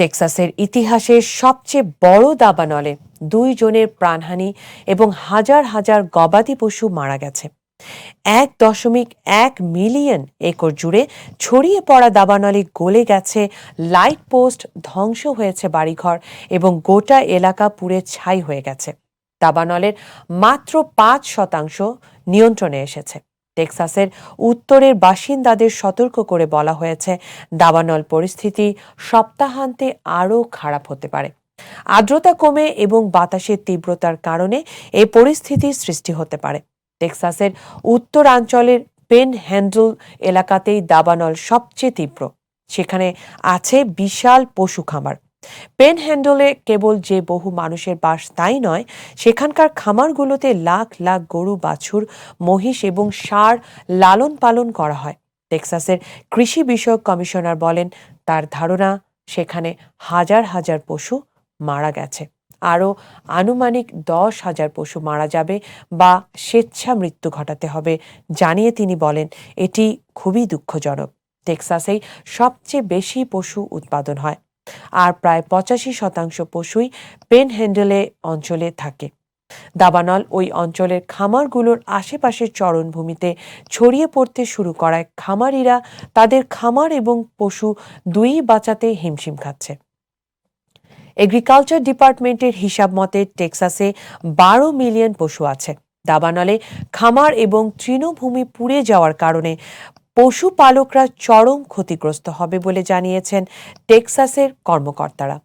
টেক্সাসের ইতিহাসের সবচেয়ে বড় দাবানলে 2 জনের প্রাণহানি এবং হাজার হাজার গবাদি পশু মারা গেছে। 1.1 মিলিয়ন একর জুড়ে ছড়িয়ে পড়া দাবানলে গলে গেছে লাইট পোস্ট, ধ্বংস হয়েছে বাড়িঘর এবং গোটা এলাকা পুড়ে ছাই হয়ে গেছে। দাবানলের মাত্র 5% নিয়ন্ত্রণে এসেছে। টেক্সাসের উত্তরের বাসিন্দাদের সতর্ক করে বলা হয়েছে দাবানল পরিস্থিতি সপ্তাহান্তে আরও খারাপ হতে পারে। আর্দ্রতা কমে এবং বাতাসের তীব্রতার কারণে এই পরিস্থিতির সৃষ্টি হতে পারে। টেক্সাসের উত্তরাঞ্চলের পেনহ্যান্ডল এলাকাতেই দাবানল সবচেয়ে তীব্র। সেখানে আছে বিশাল পশু খামার। পেনহ্যান্ডলে কেবল যে বহু মানুষের বাস তাই নয়, সেখানকার খামারগুলোতে লাখ লাখ গরু, বাছুর, মহিষ এবং ষাঁড় লালন পালন করা হয়। টেক্সাসের কৃষি বিষয়ক কমিশনার বলেন, তার ধারণা সেখানে হাজার হাজার পশু মারা গেছে। আরও আনুমানিক 10,000 পশু মারা যাবে বা স্বেচ্ছা মৃত্যু ঘটাতে হবে জানিয়ে তিনি বলেন, এটি খুবই দুঃখজনক। টেক্সাসেই সবচেয়ে বেশি পশু উৎপাদন হয়, আর প্রায় 85% পশুই পেনহ্যান্ডলে অঞ্চলে থাকে। দাবানল ওই অঞ্চলের খামারগুলোর আশেপাশের চরণভূমিতে ছড়িয়ে পড়তে শুরু করায় খামারিরা তাদের খামার এবং পশু দুই বাঁচাতে হিমশিম খাচ্ছে। এগ্রিকালচার ডিপার্টমেন্টের হিসাব মতে টেক্সাসে 12 মিলিয়ন পশু আছে। দাবানলে খামার এবং তৃণভূমি পুড়ে যাওয়ার কারণে পশুপালকরা চরম ক্ষতিগ্রস্ত হবে বলে জানিয়েছেন টেক্সাসের কর্মকর্তারা।